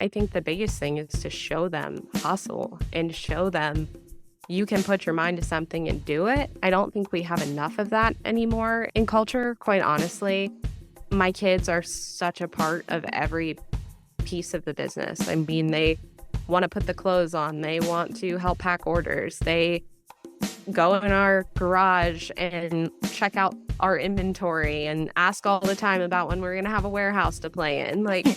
I think the biggest thing is to show them hustle and show them you can put your mind to something and do it. I don't think we have enough of that anymore in culture, quite honestly. My kids are such a part of every piece of the business. I mean, they want to put the clothes on, they want to help pack orders, they go in our garage and check out our inventory and ask all the time about when we're going to have a warehouse to play in. Like,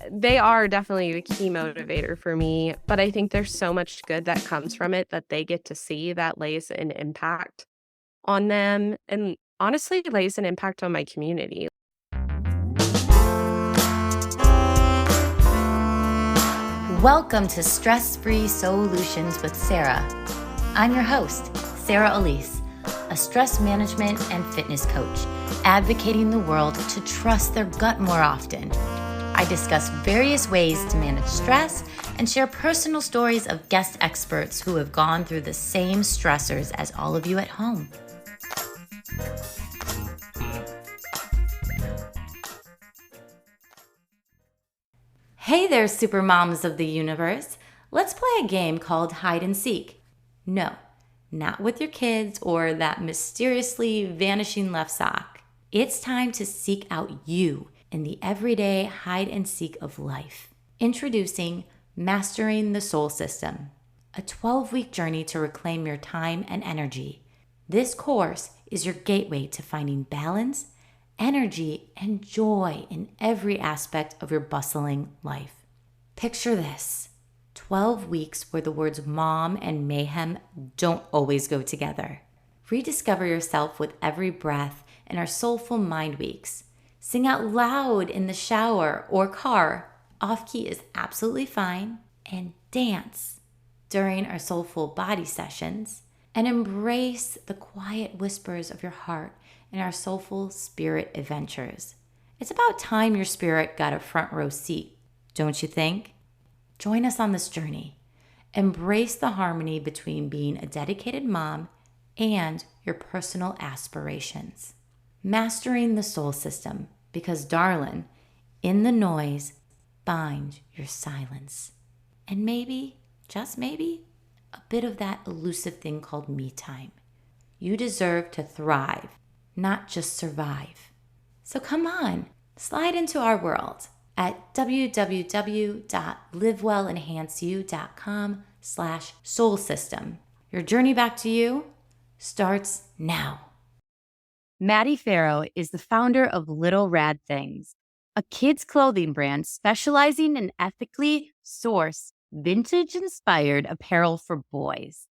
they are definitely the key motivator for me, but I think there's so much good that comes from it that they get to see that lays an impact on them and honestly lays an impact on my community. Welcome to Stress Free Solutions with Sarah. I'm your host, Sarah Elise, a stress management and fitness coach, advocating the world to trust their gut more often. I discuss various ways to manage stress and share personal stories of guest experts who have gone through the same stressors as all of you at home. Hey there, super moms of the universe. Let's play a game called hide and seek. No, not with your kids or that mysteriously vanishing left sock. It's time to seek out you in the everyday hide and seek of life. Introducing Mastering the Soul System, a 12-week journey to reclaim your time and energy. This course is your gateway to finding balance, energy, and joy in every aspect of your bustling life. Picture this, 12 weeks where the words mom and mayhem don't always go together. Rediscover yourself with every breath in our Soulful Mind Weeks. Sing out loud in the shower or car, off-key is absolutely fine, and dance during our Soulful Body sessions, and embrace the quiet whispers of your heart in our Soulful Spirit adventures. It's about time your spirit got a front row seat, don't you think? Join us on this journey. Embrace the harmony between being a dedicated mom and your personal aspirations. Mastering the soul system, because darling, in the noise, find your silence. And maybe, just maybe, a bit of that elusive thing called me time. You deserve to thrive, not just survive. So come on, slide into our world at www.livewellenhanceyou.com/soul system. Your journey back to you starts now. Maddy Fero is the founder of Little Rad Things, a kids' clothing brand specializing in ethically sourced, vintage-inspired apparel for boys.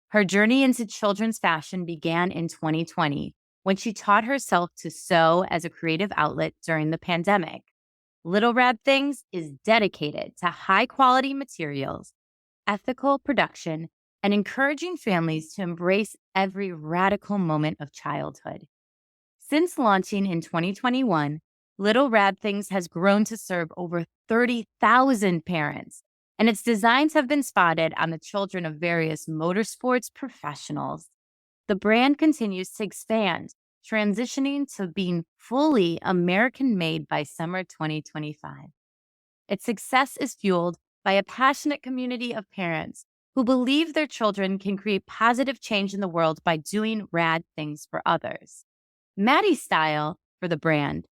Her journey into children's fashion began in 2020 when she taught herself to sew as a creative outlet during the pandemic. Little Rad Things is dedicated to high-quality materials, ethical production, and encouraging families to embrace every radical moment of childhood. Since launching in 2021, Little Rad Things has grown to serve over 30,000 parents, and its designs have been spotted on the children of various motorsports professionals. The brand continues to expand, transitioning to being fully American-made by summer 2025. Its success is fueled by a passionate community of parents who believe their children can create positive change in the world by doing rad things for others. Maddy's style for the brand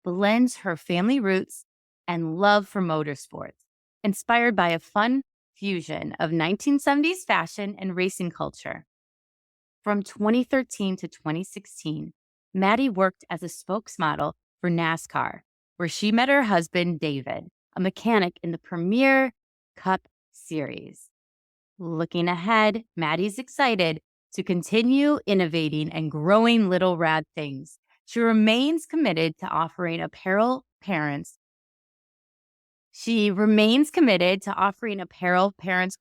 blends her family roots and love for motorsports, inspired by a fun fusion of 1970s fashion and racing culture. From 2013 to 2016, Maddy worked as a spokesmodel for NASCAR, where she met her husband, David, a mechanic in the Premier Cup Series. Looking ahead, Maddy's excited to continue innovating and growing Little Rad Things. She remains committed to offering apparel parents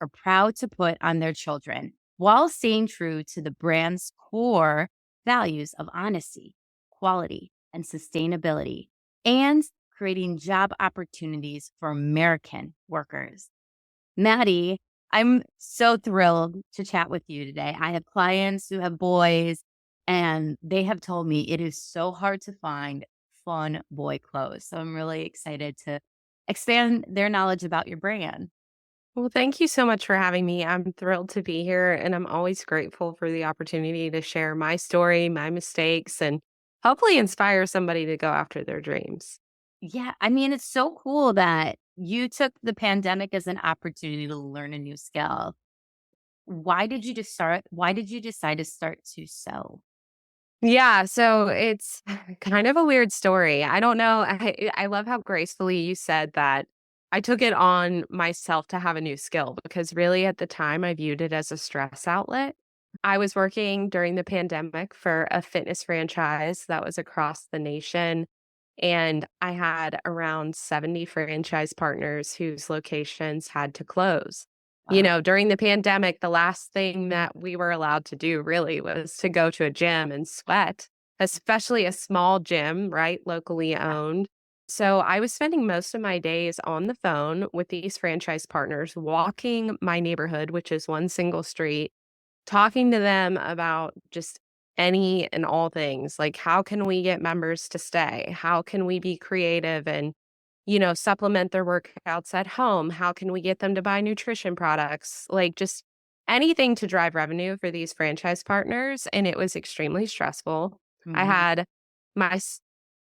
are proud to put on their children, while staying true to the brand's core values of honesty, quality, and sustainability, and creating job opportunities for American workers. Maddy, I'm so thrilled to chat with you today. I have clients who have boys, and they have told me it is so hard to find fun boy clothes. So I'm really excited to expand their knowledge about your brand. Well, thank you so much for having me. I'm thrilled to be here, and I'm always grateful for the opportunity to share my story, my mistakes, and hopefully inspire somebody to go after their dreams. Yeah, I mean, it's so cool that you took the pandemic as an opportunity to learn a new skill. Why did you decide to start to sew? Yeah, so it's kind of a weird story. I don't know. I love how gracefully you said that I took it on myself to have a new skill because really at the time I viewed it as a stress outlet. I was working during the pandemic for a fitness franchise that was across the nation. And I had around 70 franchise partners whose locations had to close. You Wow. know, during the pandemic, the last thing that we were allowed to do really was to go to a gym and sweat, especially a small gym, right? Locally owned. So I was spending most of my days on the phone with these franchise partners, walking my neighborhood, which is one single street, talking to them about just any and all things. Like, how can we get members to stay? How can we be creative and, supplement their workouts at home? How can we get them to buy nutrition products? Like, just anything to drive revenue for these franchise partners. And it was extremely stressful. I Mhm. had my,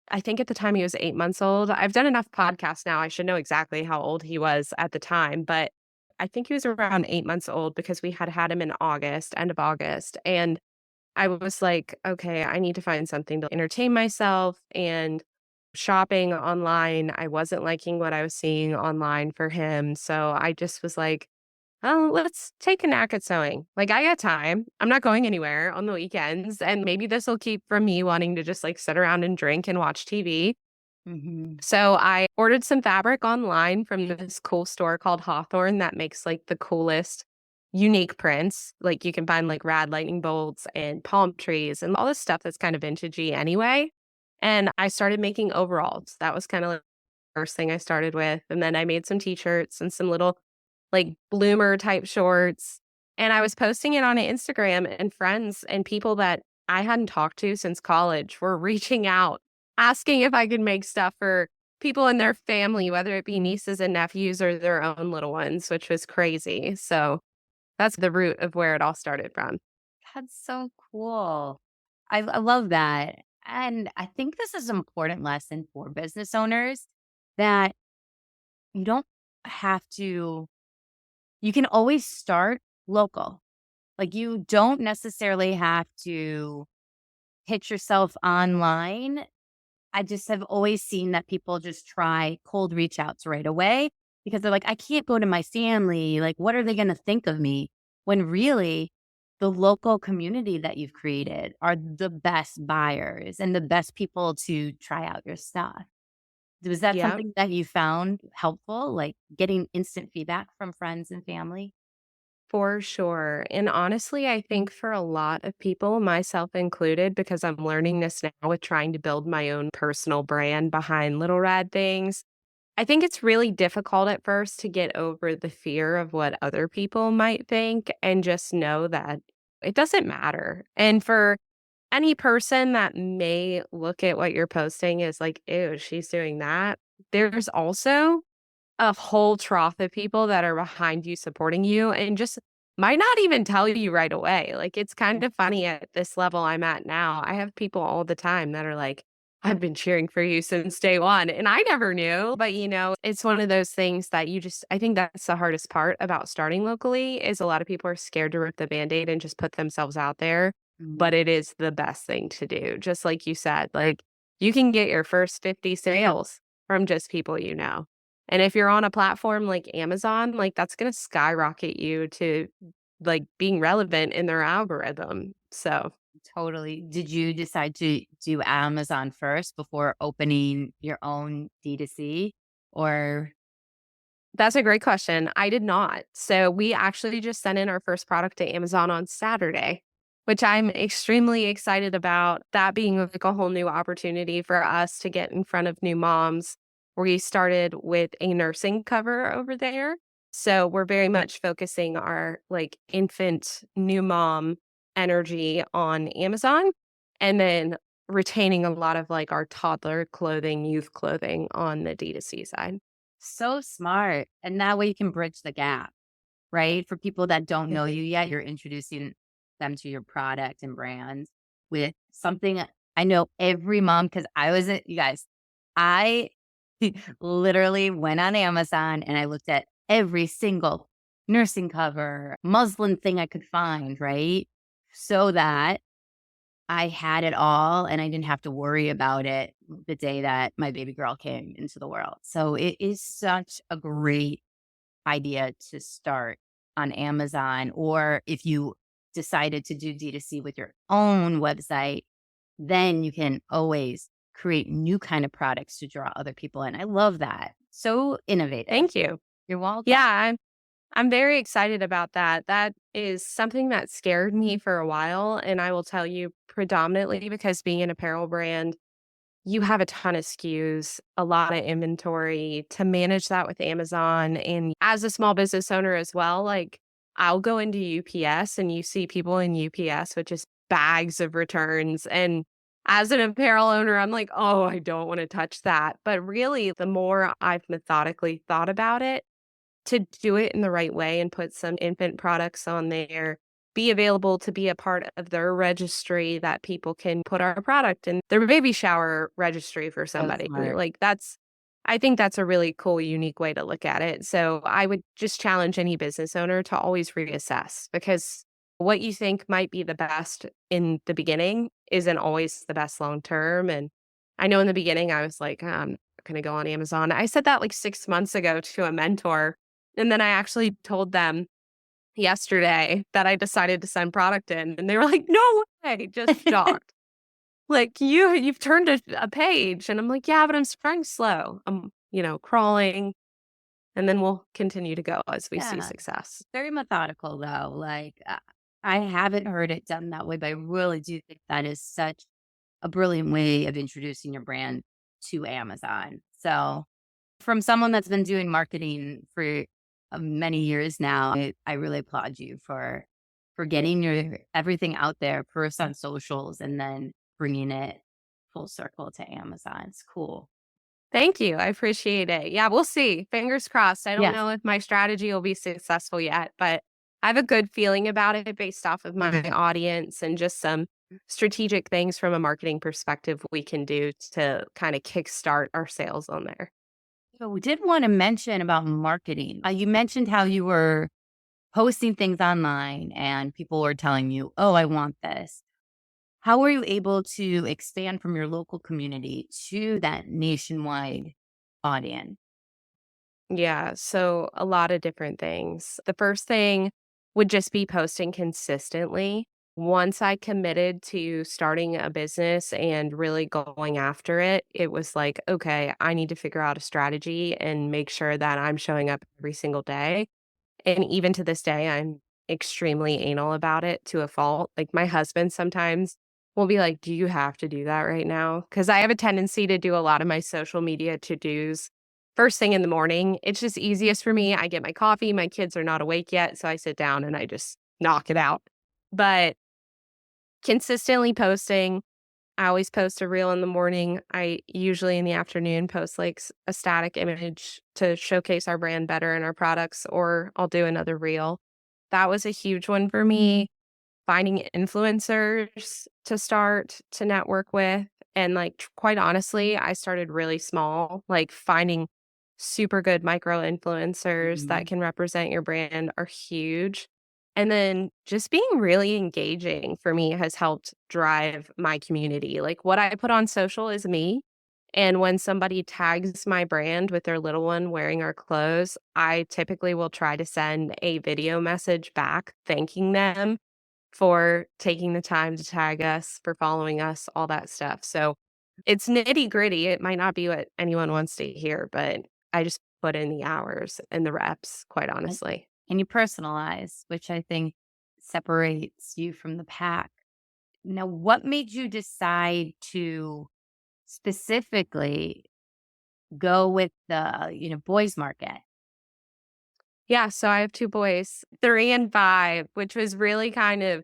I think at the time he was 8 months old. I've done enough podcasts now. I should know exactly how old he was at the time, but I think he was around 8 months old because we had him in August, end of August. And I was like, okay, I need to find something to entertain myself. And shopping online, I wasn't liking what I was seeing online for him. So I just was like, oh, let's take a knack at sewing. Like, I got time. I'm not going anywhere on the weekends. And maybe this will keep from me wanting to just like sit around and drink and watch TV. Mhm. So I ordered some fabric online from this cool store called Hawthorne that makes like the coolest unique prints. Like you can find like rad lightning bolts and palm trees and all this stuff that's kind of vintagey anyway. And I started making overalls. That was kind of like the first thing I started with. And then I made some t-shirts and some little like bloomer type shorts. And I was posting it on Instagram, and friends and people that I hadn't talked to since college were reaching out, asking if I could make stuff for people in their family, whether it be nieces and nephews or their own little ones, which was crazy. So that's the root of where it all started from. That's so cool. I love that. And I think this is an important lesson for business owners that you don't have to, you can always start local. Like you don't necessarily have to pitch yourself online. I just have always seen that people just try cold reach outs right away because they're like, I can't go to my family. Like, what are they going to think of me? When really, the local community that you've created are the best buyers and the best people to try out your stuff. Was that Yeah. something that you found helpful, like getting instant feedback from friends and family? For sure. And honestly, I think for a lot of people, myself included, because I'm learning this now with trying to build my own personal brand behind Little Rad Things, I think it's really difficult at first to get over the fear of what other people might think and just know that it doesn't matter. And for any person that may look at what you're posting as like, ew, she's doing that, there's also a whole trough of people that are behind you supporting you and just might not even tell you right away. Like, it's kind of funny at this level I'm at now. I have people all the time that are like, I've been cheering for you since day one. And I never knew. But, it's one of those things that I think that's the hardest part about starting locally is a lot of people are scared to rip the band-aid and just put themselves out there. Mhm. But it is the best thing to do. Just like you said, like you can get your first 50 sales from just people you know. And if you're on a platform like Amazon, like, that's gonna skyrocket you to, like, being relevant in their algorithm. So, Totally. Did you decide to do Amazon first before opening your own D2C? Or that's a great question. I did not. So, we actually just sent in our first product to Amazon on Saturday, which I'm extremely excited about, that being, like, a whole new opportunity for us to get in front of new moms. We started with a nursing cover over there. So, we're very much focusing our, like, infant, new mom energy on Amazon, and then retaining a lot of, like, our toddler clothing, youth clothing on the D2C side. So smart. And that way you can bridge the gap, right? For people that don't know Mhm. you yet, you're introducing them to your product and brand with something I know every mom, because I was, you guys, I literally went on Amazon and I looked at every single nursing cover, muslin thing I could find, right? So that I had it all and I didn't have to worry about it the day that my baby girl came into the world. So it is such a great idea to start on Amazon, or if you decided to do D2C with your own website, then you can always create new kind of products to draw other people in. I love that. So innovative. Thank you. You're welcome. Yeah, I'm very excited about that. That is something that scared me for a while, and I will tell you predominantly because being an apparel brand, you have a ton of SKUs, a lot of inventory to manage that with Amazon. And as a small business owner as well, like I'll go into UPS and you see people in UPS with just bags of returns. And as an apparel owner, I'm like, oh, I don't want to touch that. But really, the more I've methodically thought about it, to do it in the right way and put some infant products on there, be available to be a part of their registry that people can put our product in their baby shower registry for So somebody. smart. Like I think that's a really cool, unique way to look at it. So I would just challenge any business owner to always reassess because what you think might be the best in the beginning isn't always the best long term. And I know in the beginning I was like, I'm not going to go on Amazon. I said that like 6 months ago to a mentor and then I actually told them yesterday that I decided to send product in, and they were like, "No way," just shocked. Like, "You've turned a page." And I'm like, "Yeah, but I'm starting slow. I'm, crawling, and then we'll continue to go as we see Yeah. success." Very methodical though. Like I haven't heard it done that way, but I really do think that is such a brilliant way of introducing your brand to Amazon. So, from someone that's been doing marketing for many years now, I really applaud you for getting your everything out there first on socials and then bringing it full circle to Amazon. It's cool. Thank you, I appreciate it. Yeah, we'll see. Fingers crossed. I don't Yes. know if my strategy will be successful yet, but I have a good feeling about it based off of my audience and just some strategic things from a marketing perspective we can do to kinda kickstart our sales on there. So we did want to mention about marketing. You mentioned how you were posting things online and people were telling you, "Oh, I want this." How were you able to expand from your local community to that nationwide audience? Yeah, so a lot of different things. The first thing would just be posting consistently. Once I committed to starting a business and really going after it, it was like, okay, I need to figure out a strategy and make sure that I'm showing up every single day. And even to this day, I'm extremely anal about it to a fault. Like my husband sometimes will be like, "Do you have to do that right now?" Because I have a tendency to do a lot of my social media to-dos first thing in the morning. It's just easiest for me. I get my coffee, my kids are not awake yet, so I sit down and I just knock it out. But consistently posting, I always post a reel in the morning. I usually in the afternoon post like a static image to showcase our brand better and our products, or I'll do another reel. That was a huge one for me. Finding influencers to start to network with. And like, quite honestly, I started really small, like finding super good micro influencers that Mhm. can represent your brand are huge. And then just being really engaging for me has helped drive my community. Like what I put on social is me. And when somebody tags my brand with their little one wearing our clothes, I typically will try to send a video message back thanking them for taking the time to tag us, for following us, all that stuff. So it's nitty gritty. It might not be what anyone wants to hear, but I just put in the hours and the reps, quite And honestly. and you personalize, which I think separates you from the pack. Now, what made you decide to specifically go with the, boys market? Yeah, so I have 2 boys, 3 and 5, which was really kind of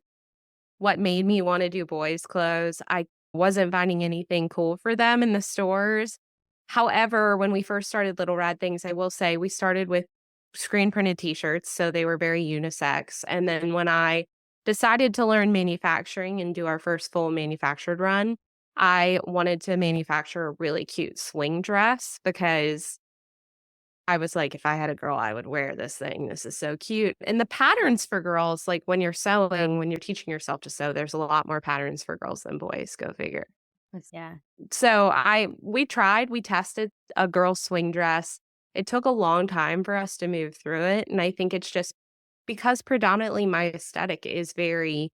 what made me wanna do boys' clothes. I wasn't finding anything cool for them in the stores. However, when we first started Little Rad Things, I will say we started with screen printed t-shirts, so they were very unisex. And then when I decided to learn manufacturing and do our first full manufactured run, I wanted to manufacture a really cute swing dress because I was like, if I had a girl, I would wear this thing. This is so cute. And the patterns for girls, like when you're sewing, when you're teaching yourself to sew, there's a lot more patterns for girls than boys. Go figure. Yeah. So we tested a girl swing dress. It took a long time for us to move through it. And I think it's just because predominantly my aesthetic is very,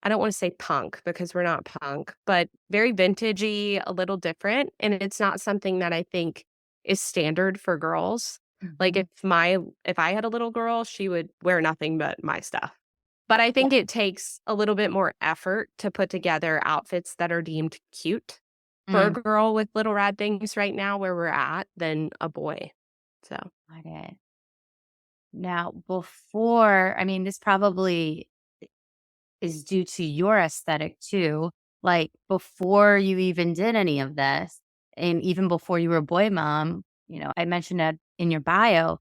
I don't want to say punk because we're not punk, but very vintagey, a little different. And it's not something that I think is standard for girls. Like Mhm. if I had a little girl, she would wear nothing but my stuff. But I Yeah. think it takes a little bit more effort to put together outfits that are deemed cute for a Mm, girl with little rad things right now where we're at than a boy. So, got it. Now, before, I mean, this probably is due to your aesthetic too. Like before you even did any of this, and even before you were a boy mom, I mentioned that in your bio,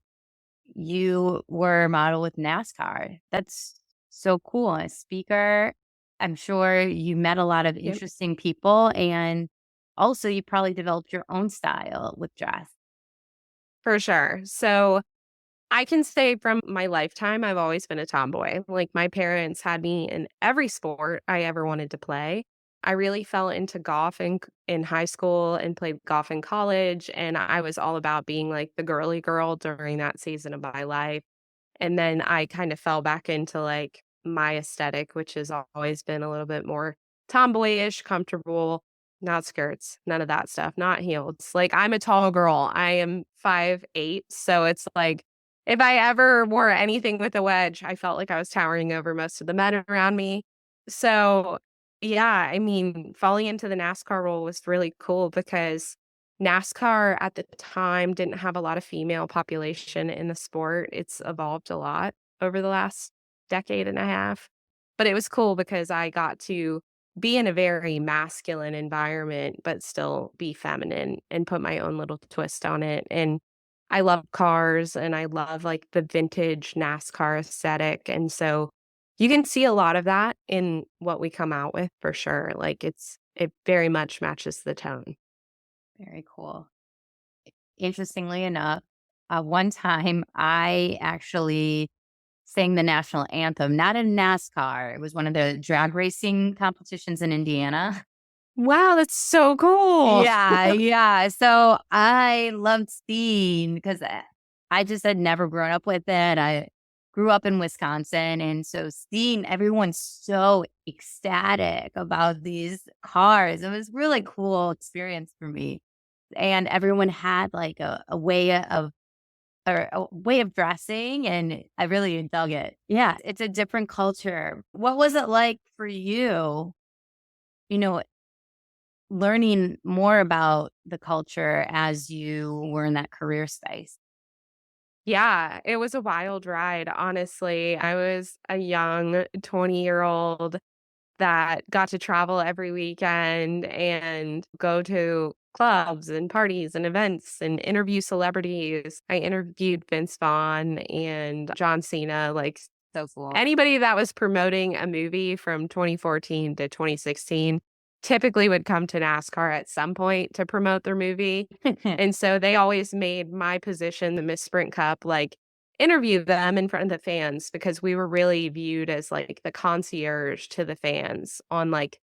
you were a model with NASCAR. That's so cool. A speaker. I'm sure you met a lot of yep, interesting people, and also you probably developed your own style with dress. for sure. So, I can say from my lifetime, I've always been a tomboy. Like, my parents had me in every sport I ever wanted to play. I really fell into golf in high school and played golf in college, and I was all about being, like, the girly girl during that season of my life. And then I kind of fell back into, like, my aesthetic, which has always been a little bit more tomboyish, comfortable, not skirts, none of that stuff, not heels. Like, I'm a tall girl. I am 5'8", so it's like, if I ever wore anything with a wedge, I felt like I was towering over most of the men around me. So, yeah, I mean, falling into the NASCAR role was really cool because NASCAR at the time didn't have a lot of female population in the sport. It's evolved a lot over the last decade and a half. But it was cool because I got to be in a very masculine environment, but still be feminine and put my own little twist on it. And I love cars and I love like the vintage NASCAR aesthetic. And so you can see a lot of that in what we come out with for sure. Like it very much matches the tone. Very cool. Interestingly enough, one time I actually sang the national anthem, not in NASCAR. It was one of the drag racing competitions in Indiana. Wow, that's so cool. Yeah, yeah. So I loved skiing because I just had never grown up with it. I grew up in Wisconsin. And so skiing, everyone's so ecstatic about these cars. It was really cool experience for me. And everyone had like a way of or a way of dressing, and I really dug it. Yeah, it's a different culture. What was it like for you, you know, learning more about the culture as you were in that career space? Yeah, it was a wild ride, honestly. I was a young 20-year-old that got to travel every weekend and go to clubs and parties and events and interview celebrities. I interviewed Vince Vaughn and John Cena, like So cool. anybody that was promoting a movie from 2014 to 2016 typically would come to NASCAR at some point to promote their movie. And so they always made my position, the Miss Sprint Cup, like interview them in front of the fans because we were really viewed as like the concierge to the fans on like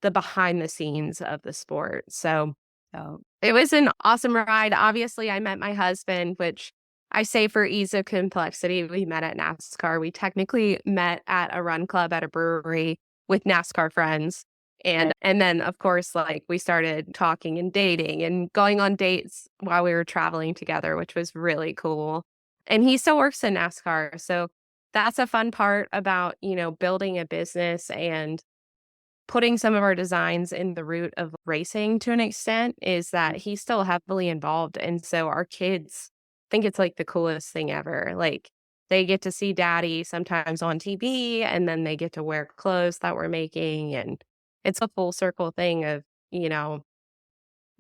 the behind the scenes of the sport. So So it was an awesome ride. Obviously, I met my husband, which I say for ease of complexity, we met at NASCAR. We technically met at a run club at a brewery with NASCAR friends. And then of course, like we started talking and dating and going on dates while we were traveling together, which was really cool. And he still works in NASCAR. So that's a fun part about, building a business and putting some of our designs in the route of racing to an extent is that he's still heavily involved, and so our kids think it's, like, the coolest thing ever, like, they get to see daddy sometimes on TV, and then they get to wear clothes that we're making, and it's a full circle thing of, you know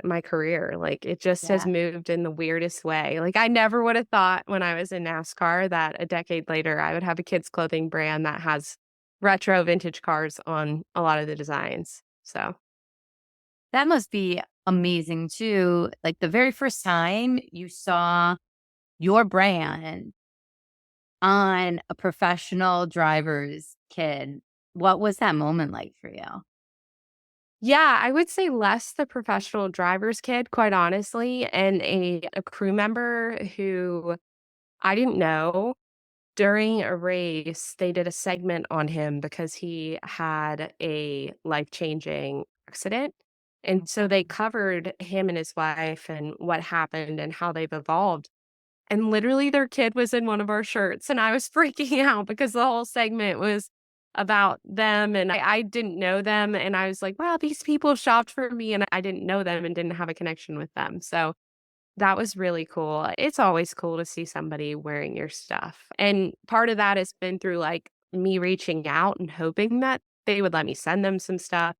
my career. Like, it just has Yeah. moved in the weirdest way. Like, I never would have thought when I was in NASCAR that a decade later I would have a kids clothing brand that has retro vintage cars on a lot of the designs. So, That must be amazing too. Like the very first time you saw your brand on a professional driver's kid, what was that moment like for you? yeah, I would say less the professional driver's kid, quite honestly, and a crew member who I didn't know. During a race, they did a segment on him because he had a life-changing accident, and so they covered him and his wife and what happened and how they've evolved, and literally their kid was in one of our shirts, and I was freaking out because the whole segment was about them, and I didn't know them, and I was like, "Wow, these people shopped for me," and I didn't know them and didn't have a connection with them, so that was really cool. It's always cool to see somebody wearing your stuff, and part of that has been through, like, me reaching out and hoping that they would let me send them some stuff.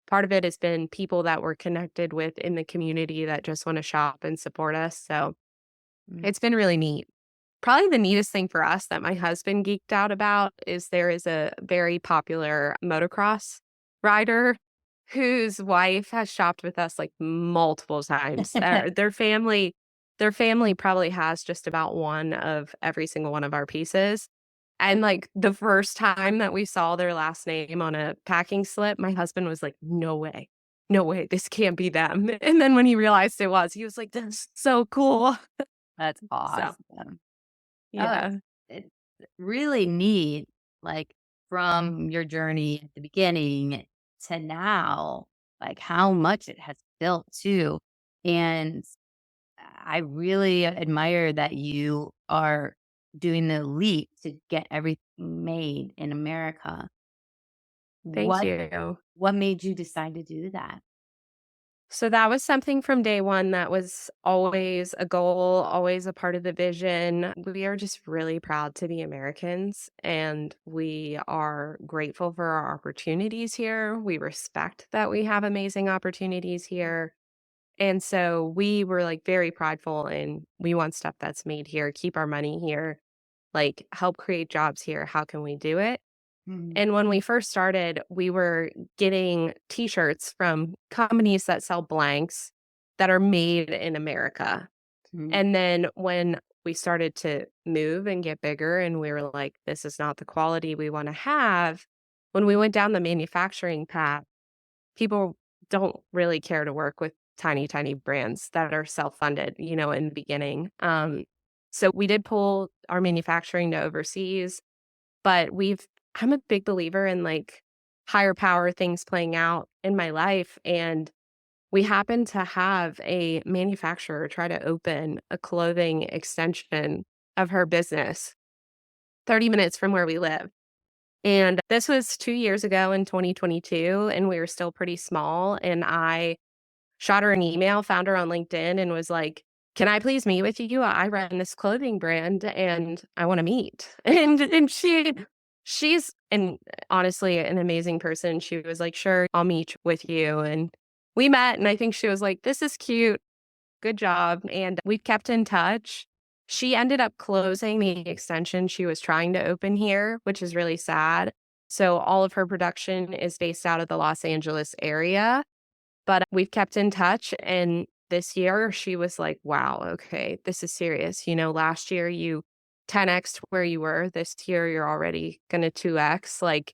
Part of it has been people that we're connected with in the community that just wanna shop and support us, so Mm. it's been really neat. Probably the neatest thing for us that my husband geeked out about is there is a very popular motocross rider whose wife has shopped with us, like, multiple times. Their family probably has just about one of every single one of our pieces, and, like, the first time that we saw their last name on a packing slip, my husband was like, "No way. No way. This can't be them." And then when he realized it was, he was like, "That's so cool." That's So, awesome. Oh, yeah. it's really neat, like, from your journey at the beginning to now, like, how much it has built too, and I really admire that you are doing the leap to get everything made in America. Thank What you. what made you decide to do that? So that was something from day one that was always a goal, always a part of the vision. We are just really proud to be Americans and we are grateful for our opportunities here. We respect that we have amazing opportunities here. And so we were like very prideful and we want stuff that's made here, keep our money here, like help create jobs here. How can we do it? Mhm, And when we first started, we were getting T-shirts from companies that sell blanks that are made in America. mhm, And then when we started to move and get bigger and we were like, "This is not the quality we wanna have," when we went down the manufacturing path, people don't really care to work with tiny, tiny brands that are self-funded, in the beginning. So we did pull our manufacturing to overseas, but I'm a big believer in, like, higher power things playing out in my life, and we happen to have a manufacturer try to open a clothing extension of her business 30 minutes from where we live, and this was 2 years ago in 2022, and we were still pretty small, and I shot her an email, found her on LinkedIn, and was like, "Can I please meet with you? I run this clothing brand, and I wanna meet." And she's honestly an amazing person. She was like, "Sure, I'll meet with you," and we met, and I think she was like, "This is cute. Good job," and we've kept in touch. She ended up closing the extension she was trying to open here, which is really sad. So all of her production is based out of the Los Angeles area. But we've kept in touch, and this year she was like, "Wow, okay, this is serious. Last year you 10x where you were. This year you're already gonna 2x. Like,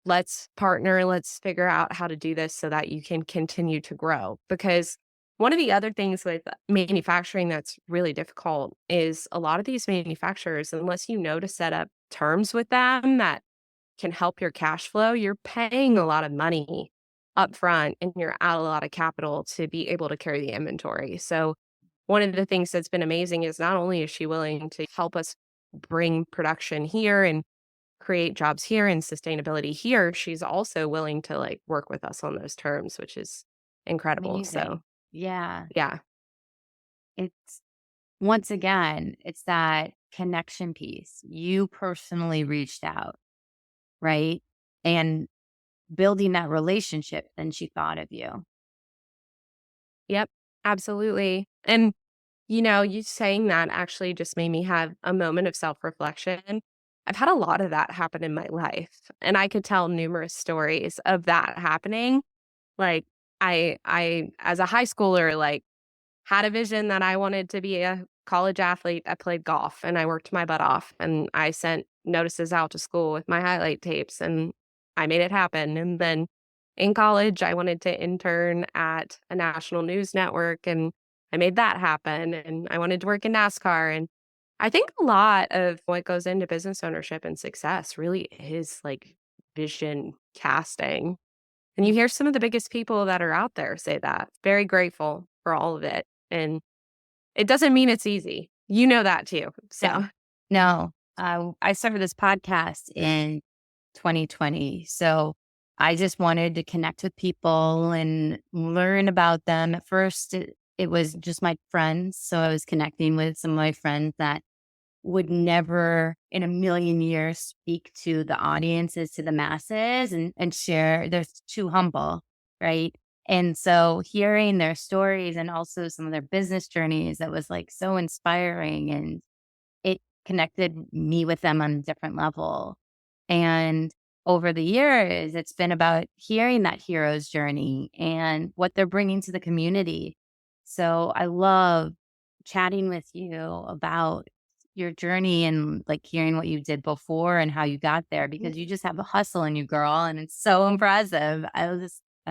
let's partner, let's figure out how to do this so that you can continue to grow." Because one of the other things with manufacturing that's really difficult is a lot of these manufacturers, unless you know to set up terms with them that can help your cash flow, you're paying a lot of money upfront and you're out a lot of capital to be able to carry the inventory. So one of the things that's been amazing is not only is she willing to help us bring production here and create jobs here and sustainability here, she's also willing to like work with us on those terms, which is incredible. So amazing. Yeah, yeah. it's once again, it's that connection piece. You personally reached out, right? And building that relationship, then she thought of you. Yep, absolutely. And, you saying that actually just made me have a moment of self-reflection. I've had a lot of that happen in my life, and I could tell numerous stories of that happening. Like, I as a high schooler, like, had a vision that I wanted to be a college athlete. I played golf and I worked my butt off and I sent notices out to school with my highlight tapes and I made it happen. And then in college, I wanted to intern at a national news network and I made that happen. And I wanted to work in NASCAR. And I think a lot of what goes into business ownership and success really is like vision casting. And you hear some of the biggest people that are out there say that. Very grateful for all of it. And it doesn't mean it's easy. You know that too. Yeah. So, No, I started this podcast in 2020. So I just wanted to connect with people and learn about them. At first, it was just my friends. So I was connecting with some of my friends that would never in a million years speak to the audiences, to the masses and share. They're too humble, right? And so hearing their stories and also some of their business journeys, that was like so inspiring and it connected me with them on a different level. And over the years, it's been about hearing that hero's journey and what they're bringing to the community. So I love chatting with you about your journey and like hearing what you did before and how you got there because you just have a hustle in you, girl. And it's so impressive. I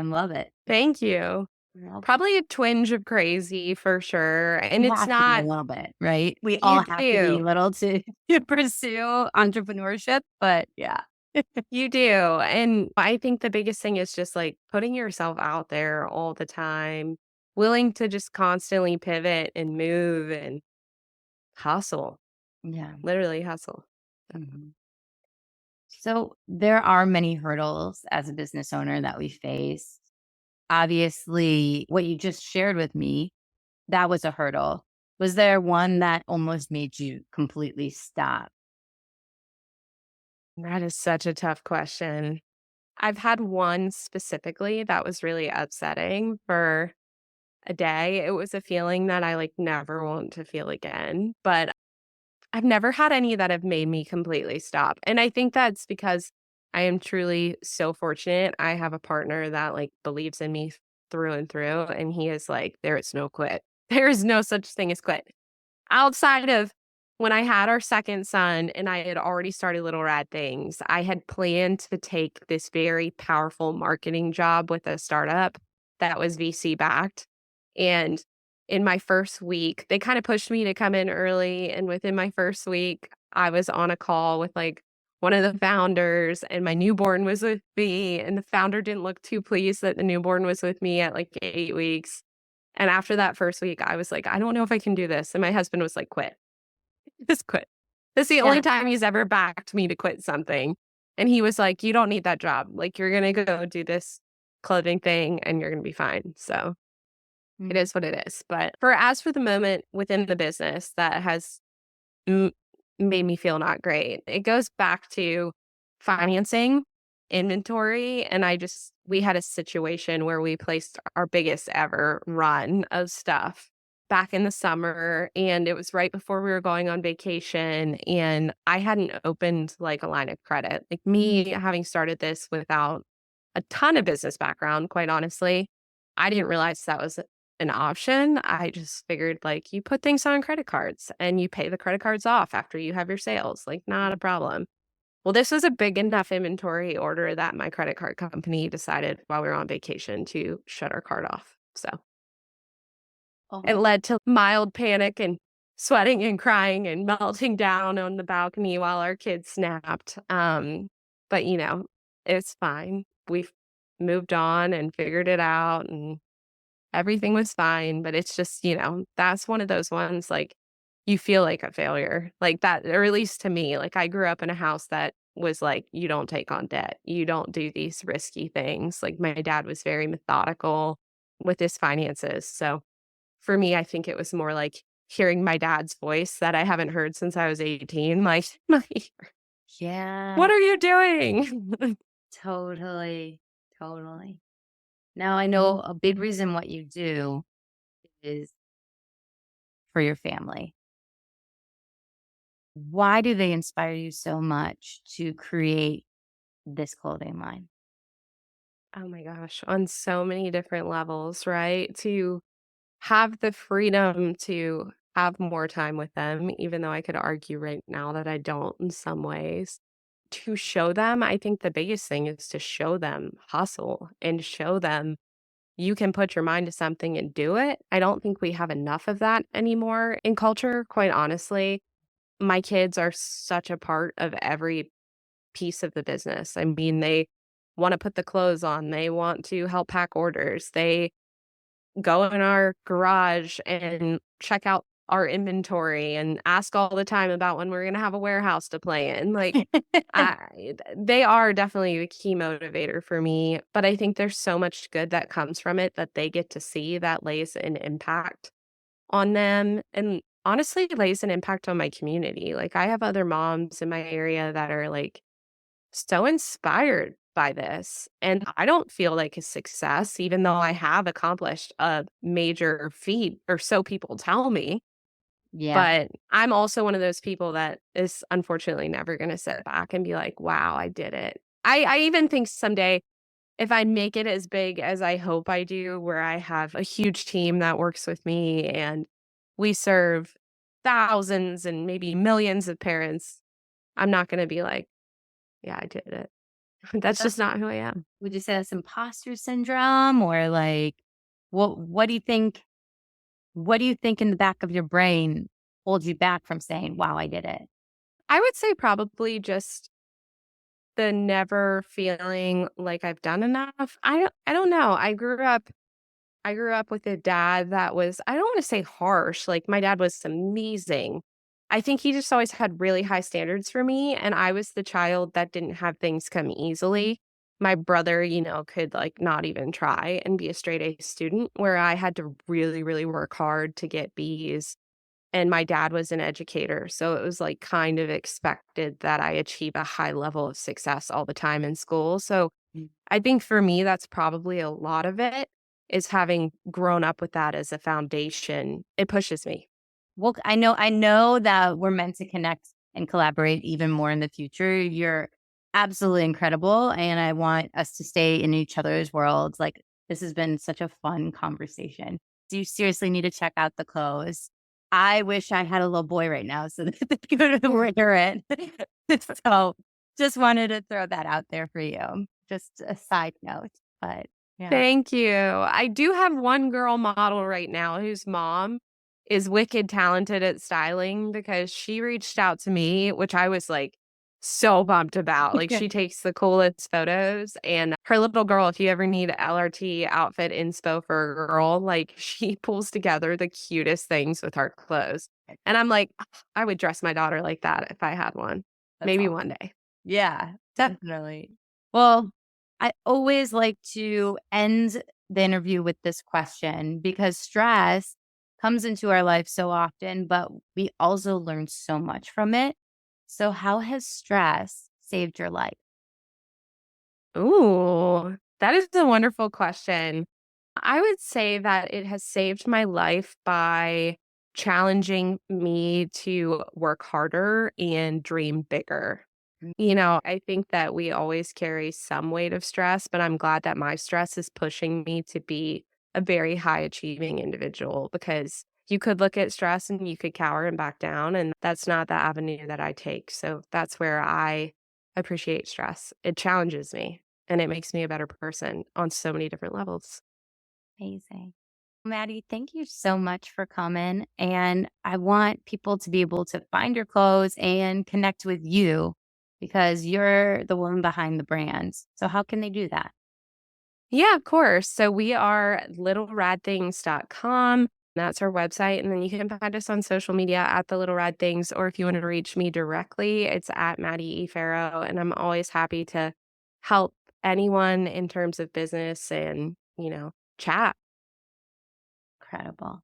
love it. thank you. Well, Probably a twinge of crazy for sure. And you it's have to be a not, little bit, right? We you all have to be do. little to, to pursue entrepreneurship, but yeah. You do. And I think the biggest thing is just like putting yourself out there all the time, willing to just constantly pivot and move and hustle, Yeah. literally hustle. Mhm. So there are many hurdles as a business owner that we face. Obviously, what you just shared with me, that was a hurdle. Was there one that almost made you completely stop? That is such a tough question. I've had one specifically that was really upsetting for a day. It was a feeling that I, like, never want to feel again, but I've never had any that have made me completely stop, and I think that's because I am truly so fortunate. I have a partner that, like, believes in me through and through, and he is like, "There is no quit. There is no such thing as quit." Outside of when I had our second son and I had already started Little Rad Things, I had planned to take this very powerful marketing job with a startup that was VC backed. And in my first week, they kind of pushed me to come in early. And within my first week, I was on a call with like one of the founders, and my newborn was with me. And the founder didn't look too pleased that the newborn was with me at like 8 weeks. And after that first week, I was like, "I don't know if I can do this." And my husband was like, "Quit. Just quit." That's the only Yeah. time he's ever backed me to quit something. And he was like, "You don't need that job. Like, you're gonna go do this clothing thing and you're gonna be fine." So, it Mm. is what it is. But as for the moment within the business that has m made me feel not great. It goes back to financing, inventory, and we had a situation where we placed our biggest ever run of stuff back in the summer, and it was right before we were going on vacation, and I hadn't opened, like, a line of credit. Like, me having started this without a ton of business background, quite honestly, I didn't realize that was an option. I just figured, like, you put things on credit cards and you pay the credit cards off after you have your sales, like, not a problem. Well, this was a big enough inventory order that my credit card company decided while we were on vacation to shut our card off. So it Oh, led to mild panic and sweating and crying and melting down on the balcony while our kids snapped. But it's fine. We've moved on and figured it out and everything was fine, but it's just, that's one of those ones, like, you feel like a failure, like that, or at least to me, like, I grew up in a house that was like, "You don't take on debt. You don't do these risky things." Like, my dad was very methodical with his finances, so for me, I think it was more like hearing my dad's voice that I haven't heard since I was 18, like, yeah, "What are you doing?" totally. Totally. Now I know a big reason what you do. is for your family. Why do they inspire you so much to create this clothing line? Oh my gosh, on so many different levels, right? To have the freedom to have more time with them, even though I could argue right now that I don't in some ways. To show them, I think the biggest thing is to show them hustle and show them you can put your mind to something and do it. I don't think we have enough of that anymore in culture, quite honestly. My kids are such a part of every piece of the business. I mean, they wanna put the clothes on, they want to help pack orders, they go in our garage and check out our inventory and ask all the time about when we're gonna have a warehouse to play in, like, they are definitely the key motivator for me, but I think there's so much good that comes from it that they get to see that lays an impact on them, and honestly, lays an impact on my community. Like, I have other moms in my area that are, like, so inspired by this, and I don't feel like a success even though I have accomplished a major feat, or so people tell me, Yeah. but I'm also one of those people that is unfortunately never gonna sit back and be like, "Wow, I did it." I even think someday if I make it as big as I hope I do, where I have a huge team that works with me and we serve thousands and maybe millions of parents, I'm not gonna be like, "Yeah, I did it." That's just not who I am. Would you say that's imposter syndrome or like what do you think in the back of your brain holds you back from saying, "Wow, I did it"? I would say probably just the never feeling like I've done enough. I don't know. I grew up with a dad that was, I don't wanna say harsh, like, my dad was amazing. I think he just always had really high standards for me, and I was the child that didn't have things come easily. My brother, could, like, not even try and be a straight A student, where I had to really, really work hard to get Bs, and my dad was an educator, so it was, like, kind of expected that I achieve a high level of success all the time in school, so I think for me, that's probably a lot of it, is having grown up with that as a foundation. It pushes me. Well, I know that we're meant to connect and collaborate even more in the future. You're absolutely incredible, and I want us to stay in each other's worlds. Like, this has been such a fun conversation. Do you seriously need to check out the clothes? I wish I had a little boy right now so that they could wear it. So, just wanted to throw that out there for you. Just a side note, but yeah. Thank you. I do have one girl model right now whose mom is wicked talented at styling because she reached out to me, which I was, like, so bummed about. Like, she takes the coolest photos, and her little girl, if you ever need LRT outfit inspo for a girl, like, she pulls together the cutest things with her clothes. And I'm like, "Ugh, I would dress my daughter like that if I had one. That's Maybe all. one day." Yeah, definitely. Well, I always like to end the interview with this question because stress comes into our life so often, but we also learn so much from it. So, how has stress saved your life? Ooh, that is a wonderful question. I would say that it has saved my life by challenging me to work harder and dream bigger. I think that we always carry some weight of stress, but I'm glad that my stress is pushing me to be a very high achieving individual because you could look at stress and you could cower and back down, and that's not the avenue that I take. So that's where I appreciate stress. It challenges me and it makes me a better person on so many different levels. Amazing. Maddie, thank you so much for coming. And I want people to be able to find your clothes and connect with you because you're the one behind the brands. So, how can they do that? Yeah, of course. So we are littleradthings.com. That's our website. And then you can find us on social media at the Little Rad Things. Or if you want to reach me directly, it's at Maddy Fero. And I'm always happy to help anyone in terms of business and, chat. Incredible.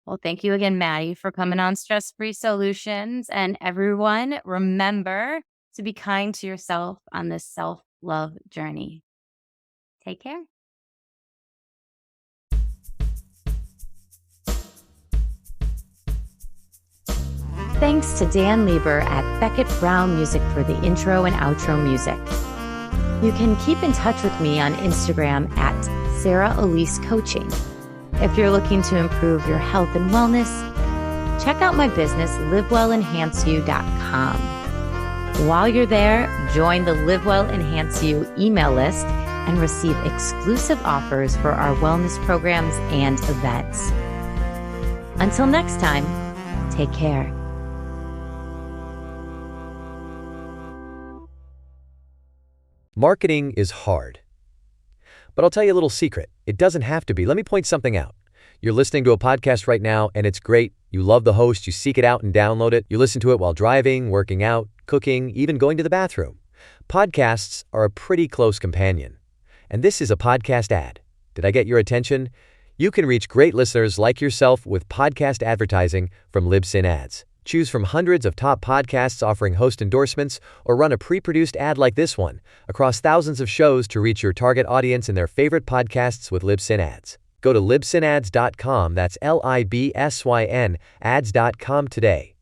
Well, thank you again, Maddie, for coming on Stress Free Solutions. And everyone, remember to be kind to yourself on this self love journey. Take care. Thanks to Dan Lieber at Beckett Brown Music for the intro and outro music. You can keep in touch with me on Instagram at Sarah Elise Coaching. If you're looking to improve your health and wellness, check out my business, livewellenhanceyou.com. While you're there, join the Live Well Enhance You email list and receive exclusive offers for our wellness programs and events. Until next time, take care. Marketing is hard. But I'll tell you a little secret. It doesn't have to be. Let me point something out. You're listening to a podcast right now, and it's great. You love the host. You seek it out and download it. You listen to it while driving, working out, cooking, even going to the bathroom. Podcasts are a pretty close companion. And this is a podcast ad. Did I get your attention? You can reach great listeners like yourself with podcast advertising from Libsyn Ads. Choose from hundreds of top podcasts offering host endorsements, or run a pre-produced ad like this one across thousands of shows to reach your target audience in their favorite podcasts with Libsyn Ads. Go to libsynads.com, that's LIBSYN, ads.com today.